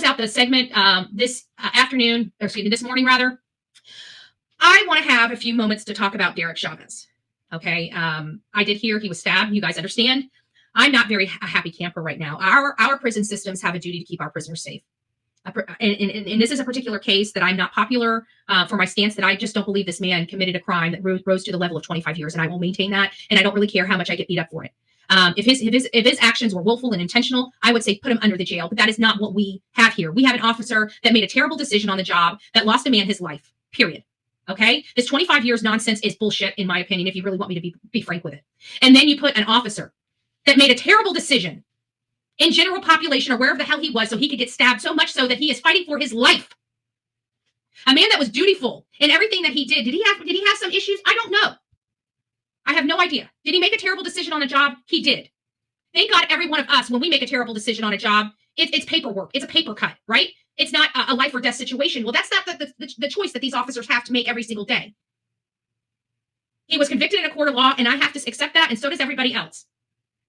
close out the segment this afternoon, or excuse me, this morning rather, I want to have a few moments to talk about Derek Chauvin. Okay, I did hear he was stabbed. You guys understand? I'm not very a happy camper right now. Our prison systems have a duty to keep our prisoners safe. And this is a particular case that I'm not popular for my stance that I just don't believe this man committed a crime that rose to the level of 25 years, and I will maintain that. And I don't really care how much I get beat up for it. If his actions were willful and intentional, I would say put him under the jail. But that is not what we have here. We have an officer that made a terrible decision on the job that lost a man his life. Period. Okay, this 25 years nonsense is bullshit, in my opinion. If you really want me to be frank with it, and then you put an officer that made a terrible decision in general population or wherever the hell he was, so he could get stabbed so much so that he is fighting for his life. A man that was dutiful in everything that he did. Did he have some issues? I don't know. I have no idea. Did he make a terrible decision on a job? He did. Thank God every one of us, when we make a terrible decision on a job, it's paperwork. It's a paper cut, right? It's not a life or death situation. Well, that's not the choice that these officers have to make every single day. He was convicted in a court of law, and I have to accept that, and so does everybody else.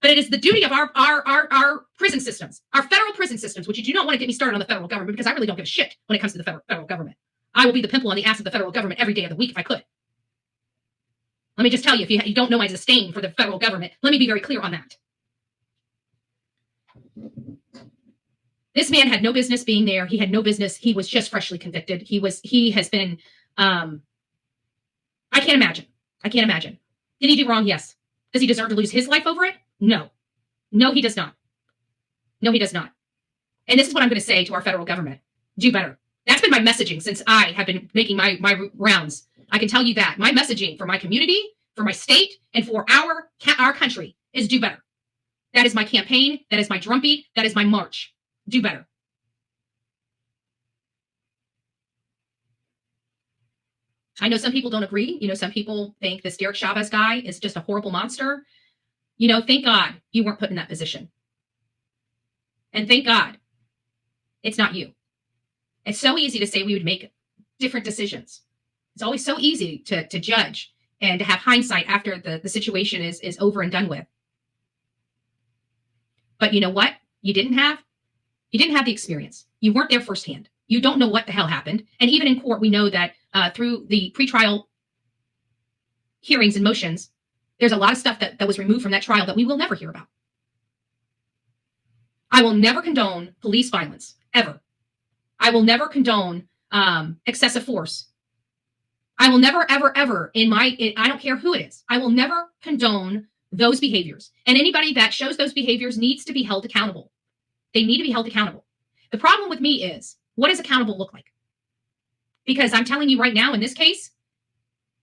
But it is the duty of our prison systems, our federal prison systems, which you do not want to get me started on the federal government, because I really don't give a shit when it comes to the federal government. I will be the pimple on the ass of the federal government every day of the week if I could. Let me just tell you, if you don't know my disdain for the federal government, let me be very clear on that. This man had no business being there. He had no business. He was just freshly convicted. He has been, I can't imagine. Did he do wrong? Yes. Does he deserve to lose his life over it? No. No, he does not. No, he does not. And this is what I'm going to say to our federal government. Do better. That's been my messaging since I have been making my rounds. I can tell you that. My messaging for my community, for my state, and for our country is do better. That is my campaign. That is my drumbeat. That is my march. Do better. I know some people don't agree. Some people think this Derek Chauvin guy is just a horrible monster. Thank God you weren't put in that position. And thank God it's not you. It's so easy to say we would make different decisions. It's always so easy to judge and to have hindsight after the situation is over and done with. But you know what? You didn't have the experience. You weren't there firsthand. You don't know what the hell happened. And even in court, we know that through the pretrial hearings and motions, there's a lot of stuff that was removed from that trial that we will never hear about. I will never condone police violence, ever. I will never condone excessive force. I will never, ever, ever I don't care who it is, I will never condone those behaviors. And anybody that shows those behaviors needs to be held accountable. They need to be held accountable. The problem with me is, what does accountable look like? Because I'm telling you right now, in this case,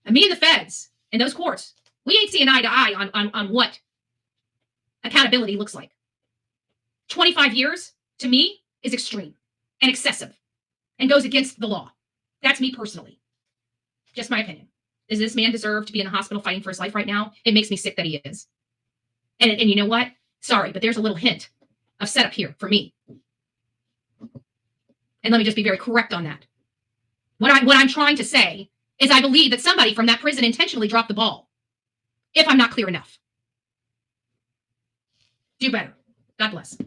me and the feds and those courts, we ain't seeing eye to eye on what accountability looks like. 25 years, to me, is extreme and excessive and goes against the law. That's me personally. Just my opinion. Does this man deserve to be in the hospital fighting for his life right now? It makes me sick that he is. And you know what? Sorry, but there's a little hint of setup here for me. And let me just be very correct on that. What I'm trying to say is I believe that somebody from that prison intentionally dropped the ball. If I'm not clear enough. Do better. God bless.